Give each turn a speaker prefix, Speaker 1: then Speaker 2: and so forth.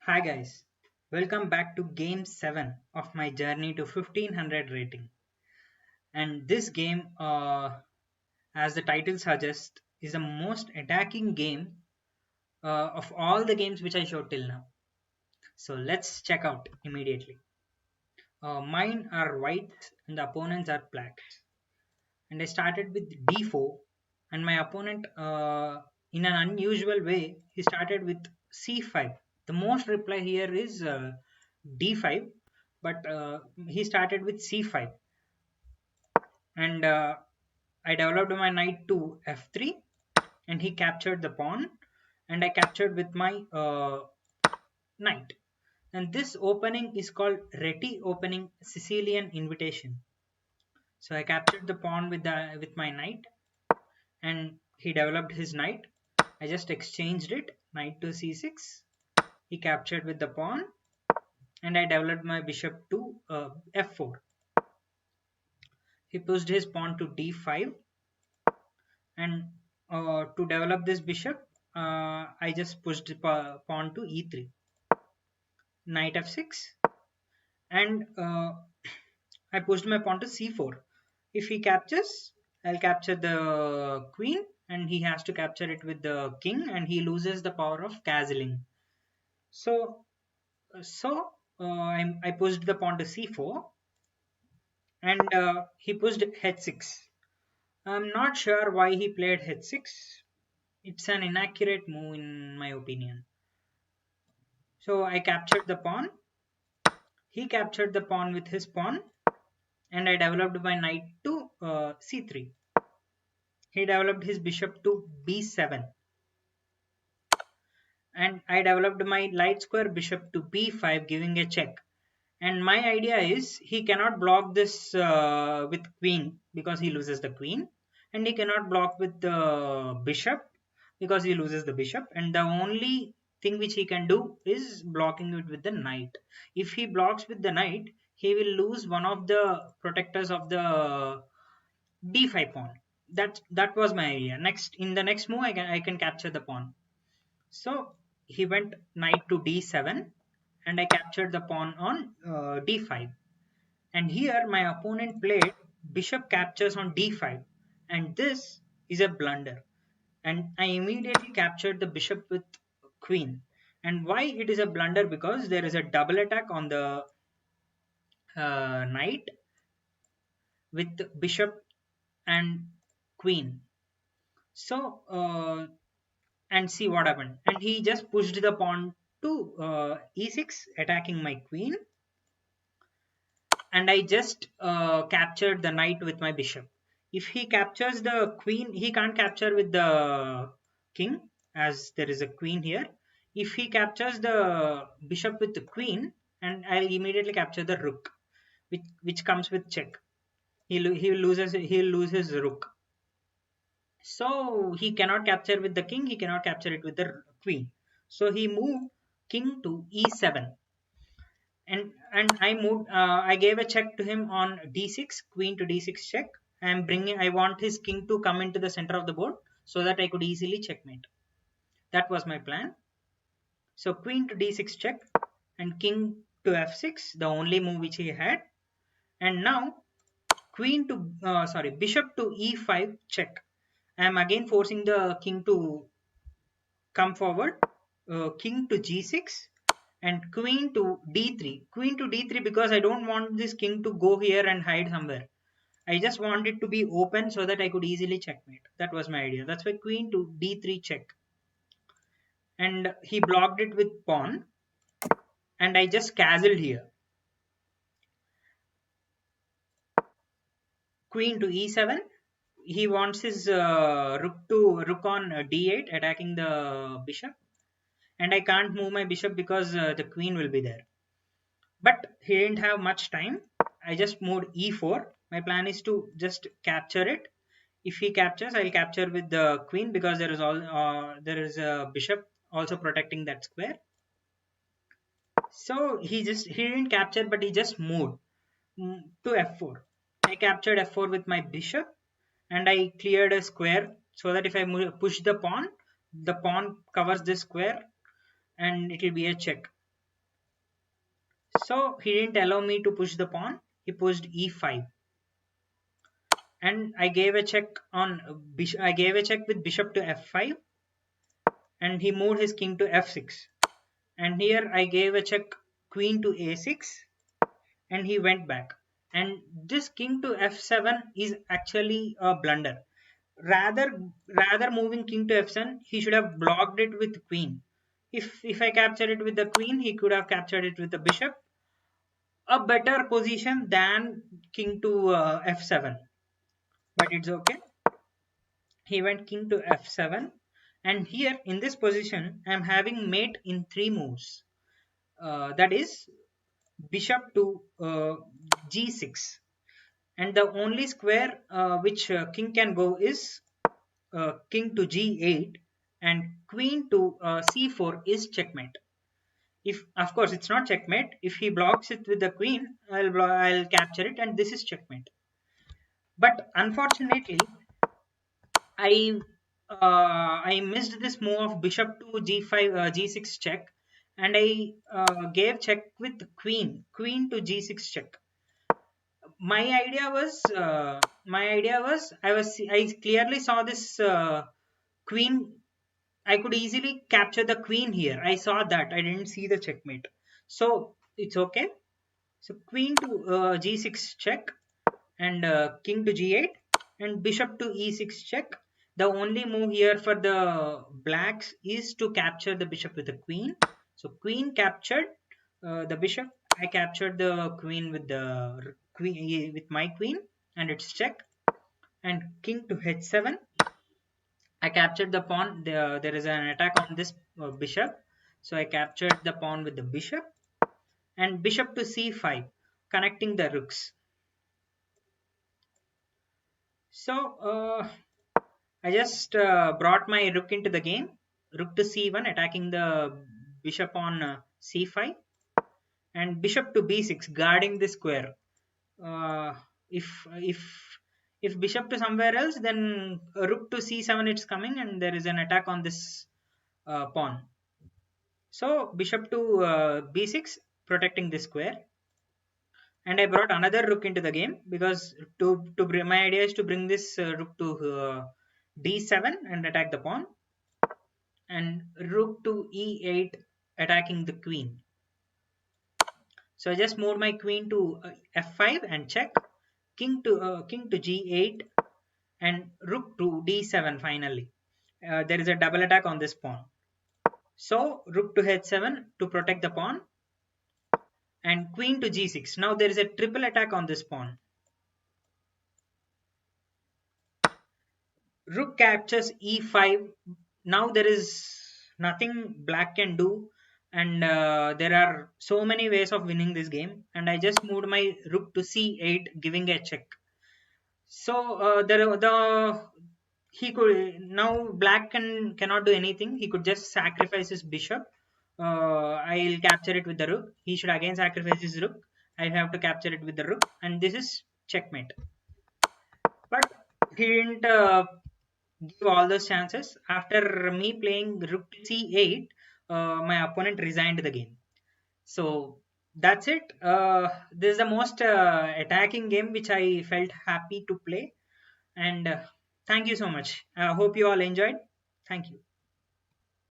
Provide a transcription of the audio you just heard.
Speaker 1: Hi guys, welcome back to game 7 of my journey to 1500 rating. And this game, as the title suggests, is the most attacking game of all the games which I showed till now. So let's check out immediately. Mine are whites and the opponents are blacks. And I started with d4, and my opponent, in an unusual way, he started with c5. The most reply here is d5, but he started with c5, and I developed my knight to f3, and he captured the pawn, and I captured with my knight. And this opening is called Reti opening Sicilian invitation. So I captured the pawn with my knight, and he developed his knight. I just exchanged it, knight to c6. He captured with the pawn, and I developed my bishop to f4. He pushed his pawn to d5, and to develop this bishop, I just pushed the pawn to e3, knight f6, and I pushed my pawn to c4. If he captures, I'll capture the queen, and he has to capture it with the king, and he loses the power of castling. So I pushed the pawn to c4, and he pushed h6. I'm not sure why he played h6. It's an inaccurate move in my opinion. So I captured the pawn. He captured the pawn with his pawn, and I developed my knight to c3. He developed his bishop to b7, and I developed my light square bishop to b5, giving a check. And my idea is he cannot block this with queen because he loses the queen, and he cannot block with the bishop because he loses the bishop. And the only thing which he can do is blocking it with the knight. If he blocks with the knight, he will lose one of the protectors of the d5 pawn. That was my idea. Next, in the next move, I can capture the pawn. So he went knight to d7, and I captured the pawn on d5. And here my opponent played bishop captures on d5, and this is a blunder. And I immediately captured the bishop with queen. And why it is a blunder? Because there is a double attack on the knight with bishop and queen. So and see what happened. And he just pushed the pawn to e6, attacking my queen, and I just captured the knight with my bishop. If he captures the queen, he can't capture with the king as there is a queen here. If he captures the bishop with the queen, and I'll immediately capture the rook, which comes with check. He'll lose his rook. So he cannot capture with the king. He cannot capture it with the queen. So he moved king to e7, and I moved. I gave a check to him on d6, queen to d6 check. I want his king to come into the center of the board so that I could easily checkmate. That was my plan. So queen to d6 check, and king to f6, the only move which he had. And now bishop to e5 check. I am again forcing the king to come forward. King to g6, and queen to d3. Queen to d3 because I don't want this king to go here and hide somewhere. I just want it to be open so that I could easily checkmate. That was my idea. That's why queen to d3 check. And he blocked it with pawn, and I just castled here. Queen to e7. He wants his rook on d8, attacking the bishop. And I can't move my bishop because the queen will be there. But he didn't have much time. I just moved e4. My plan is to just capture it. If he captures, I'll capture with the queen because there is a bishop also protecting that square. So he didn't capture, but he just moved to f4. I captured f4 with my bishop, and I cleared a square so that if I push the pawn covers this square, and it will be a check. So he didn't allow me to push the pawn. He pushed e5, and I gave a check on bishop. I gave a check with bishop to f5, and he moved his king to f6. And here I gave a check queen to a6, and he went back. And this king to f7 is actually a blunder. Rather moving king to f7, he should have blocked it with queen. If I captured it with the queen, he could have captured it with the bishop, a better position than king to f7. But it's okay. He went king to f7, and here in this position I am having mate in 3 moves. That is bishop to g6, and the only square which king can go is king to g8, and queen to c4 is checkmate. If of course it's not checkmate, if he blocks it with the queen, I'll capture it, and this is checkmate. But unfortunately, I missed this move of bishop to g5 g6 check, and I gave check with queen to g6 check. My idea was I clearly saw this queen. I could easily capture the queen here. I saw that. I didn't see the checkmate. So it's okay. So queen to g6 check, and king to g8, and bishop to e6 check. The only move here for the blacks is to capture the bishop with the queen. So queen captured the bishop. I captured the queen with the queen with my queen, and it's check. And king to h7. I captured the pawn. There is an attack on this bishop, so I captured the pawn with the bishop, and bishop to c5, connecting the rooks. So I just brought my rook into the game. Rook to c1, attacking the bishop on c5, and bishop to b6, guarding the square. Uh, if bishop to somewhere else, then rook to c7 it's coming, and there is an attack on this pawn. So bishop to b6, protecting the square. And I brought another rook into the game because my idea is to bring this rook to d7 and attack the pawn, and rook to e8, attacking the queen. So I just moved my queen to f5 and check, king to g8, and rook to d7 finally. There is a double attack on this pawn. So rook to h7 to protect the pawn, and queen to g6. Now there is a triple attack on this pawn. Rook captures e5. Now there is nothing black can do, and there are so many ways of winning this game, and I just moved my rook to c8, giving a check. So the he could now black cannot do anything. He could just sacrifice his bishop. I'll capture it with the rook. He should again sacrifice his rook. I have to capture it with the rook, and this is checkmate. But he didn't give all those chances. After me playing rook to c8, my opponent resigned the game. So that's it. This is the most attacking game which I felt happy to play. And thank you so much. I hope you all enjoyed. Thank you.